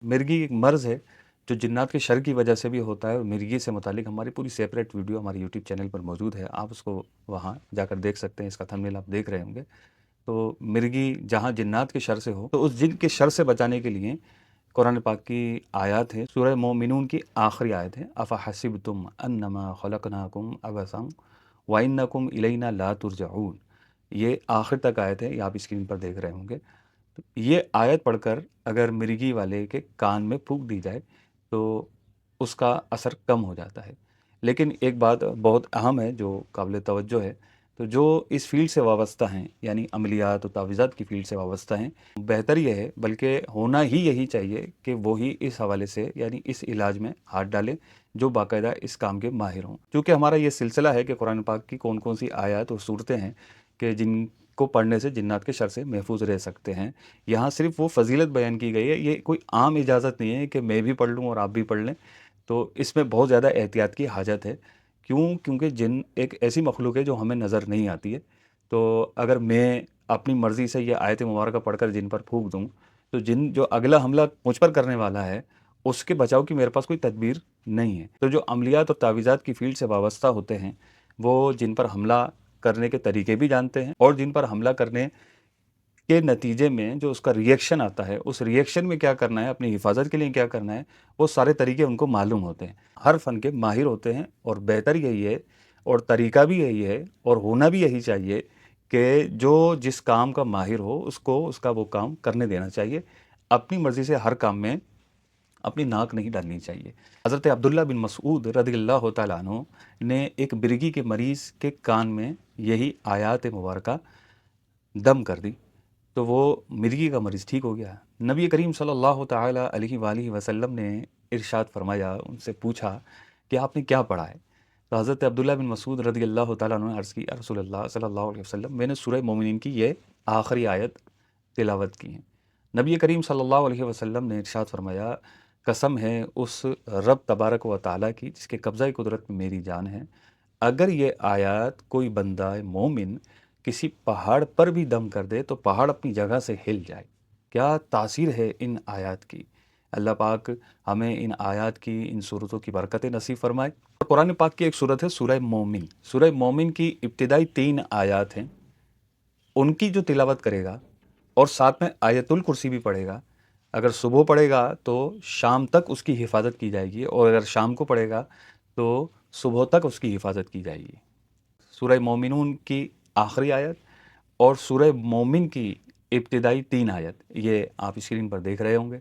मिर्गी एक मर्ज़ है जो जिन्नात के शर की वजह से भी होता है, और मिर्गी से मुतालिक हमारी पूरी सेपरेट वीडियो हमारे यूट्यूब चैनल पर मौजूद है। आप उसको वहाँ जाकर देख सकते हैं, इसका थंबनेल आप देख रहे होंगे। तो मिर्गी जहाँ जिन्नात के शर से हो, तो उस जिन के शर से बचाने के लिए कुरान पाक की आयत है, सूरह मोमिनून की आखिरी आयत है, अफ़हसिबतुम अन्नमा खलक़नाकुम अबसन व इन्नकुम इलैना ला तुरजऊन। ये आखिर तक आयत है, ये आप स्क्रीन पर देख रहे होंगे। तो ये आयत पढ़कर अगर मिर्गी वाले के कान में फूंक दी जाए तो उसका असर कम हो जाता है। लेकिन एक बात बहुत अहम है जो काबिल तवज्जो है, तो जो इस फील्ड से वाबस्ता हैं, यानी अमलियात और तावीज़ात की फील्ड से वाबस्ता हैं, बेहतर ये है, बल्कि होना ही यही चाहिए कि वो ही इस हवाले से यानी इस इलाज में हाथ डालें जो बाकायदा इस काम के माहिर हों। क्योंकि हमारा ये सिलसिला है कि कुरान पाक की कौन कौन सी आयत और सूरतें हैं कि जिनको पढ़ने से जिन्नात के शर से महफूज रह सकते हैं। यहाँ सिर्फ वो फजीलत बयान की गई है, ये कोई आम इजाज़त नहीं है कि मैं भी पढ़ लूँ और आप भी पढ़ लें। तो इसमें बहुत ज़्यादा एहतियात की हाजत है। क्यों? क्योंकि जिन एक ऐसी मखलूक है जो हमें नज़र नहीं आती है। तो अगर मैं अपनी मर्ज़ी से ये आयत मुबारका पढ़कर जिन पर फूँक दूँ, तो जिन जो अगला हमला मुझ पर करने वाला है, उसके बचाव की मेरे पास कोई तदबीर नहीं है। तो जो अमलियात और तावीज़ात की फ़ील्ड से वाबस्ता होते हैं, वो जिन पर हमला करने के तरीके भी जानते हैं, और जिन पर हमला करने के नतीजे में जो उसका रिएक्शन आता है, उस रिएक्शन में क्या करना है, अपनी हिफाजत के लिए क्या करना है, वो सारे तरीके उनको मालूम होते हैं। हर फ़न के माहिर होते हैं, और बेहतर यही है और तरीका भी यही है और होना भी यही चाहिए कि जो जिस काम का माहिर हो उसको उसका वो काम करने देना चाहिए। अपनी मर्ज़ी से हर काम में अपनी नाक नहीं डालनी चाहिए। हज़रत अब्दुल्ला बिन मसऊद रज़ियल्लाहु तआला अन्हु ने एक मिर्गी के मरीज़ के कान में यही आयत मुबारका दम कर दी, तो वो मिर्गी का मरीज़ ठीक हो गया। नबी करीम सल्लल्लाहु ताला अलैहि वसल्लम ने इरशाद फरमाया, उनसे पूछा कि आपने क्या पढ़ा है? तो हज़रत अब्दुल्ला बिन मसूद रज़ियल्लाहु ताला अन्हु ने अर्ज़ की, या रसूलल्लाह सल्लल्लाहु अलैहि वसल्लम, मैंने सूरह मोमिनीन की ये आखिरी आयत तिलावत की है। नबी करीम सल्लल्लाहु अलैहि वसल्लम ने इरशाद फरमाया, कसम है उस रब तबारक व तआला की जिसके कब्ज़ा कुदरत में मेरी जान है, अगर ये आयत कोई बंदा मोमिन किसी पहाड़ पर भी दम कर दे तो पहाड़ अपनी जगह से हिल जाए। क्या तासीर है इन आयत की। अल्लाह पाक हमें इन आयत की, इन सूरतों की बरकतें नसीब फरमाए। कुरान पाक की एक सूरत है सूरह मोमिन। सूरह मोमिन की इब्तिदाई 3 आयत हैं, उनकी जो तिलावत करेगा और साथ में आयतुल कुर्सी भी पढ़ेगा, अगर सुबह पढ़ेगा तो शाम तक उसकी हिफाजत की जाएगी, और अगर शाम को पढ़ेगा तो सुबह तक उसकी हिफाजत की जाएगी। सूरह मोमिनून की आखिरी आयत और सूरह मोमिन की इब्तिदाई 3 आयत, ये आप स्क्रीन पर देख रहे होंगे।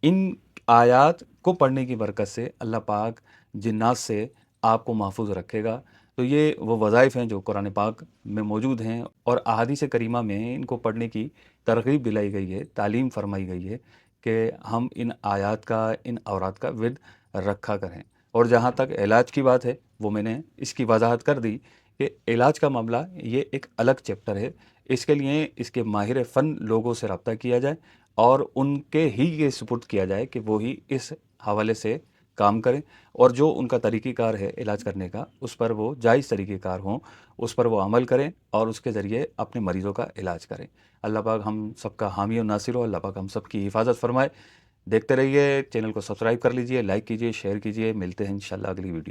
इन आयत को पढ़ने की बरकत से अल्लाह पाक जिन्नात से आपको महफूज रखेगा। तो ये वो वज़ाइफ़ हैं जो कुरान पाक में मौजूद हैं, और अहादीस करीमा में इनको पढ़ने की तरग़ीब दिलाई गई है, तालीम फरमाई गई है कि हम इन आयत का, इन औरात का विर्द रखा करें। और जहाँ तक इलाज की बात है, वो मैंने इसकी वजाहत कर दी कि इलाज का मामला ये एक अलग चैप्टर है। इसके लिए इसके माहिर फ़न लोगों से रब्ता किया जाए और उनके ही ये सुपुर्द किया जाए कि वो ही इस हवाले से काम करें, और जो उनका तरीक़ेकार है इलाज करने का, उस पर वो जायज़ तरीक़ेकार हों, उस पर वो अमल करें और उसके ज़रिए अपने मरीज़ों का इलाज करें। अल्लाह पाक हम सबका हामी और नासिर हो। अल्लाह पाक हम सब की हिफाजत फरमाए। देखते रहिए, चैनल को सब्सक्राइब कर लीजिए, लाइक कीजिए, शेयर कीजिए। मिलते हैं इंशाअल्लाह अगली वीडियो।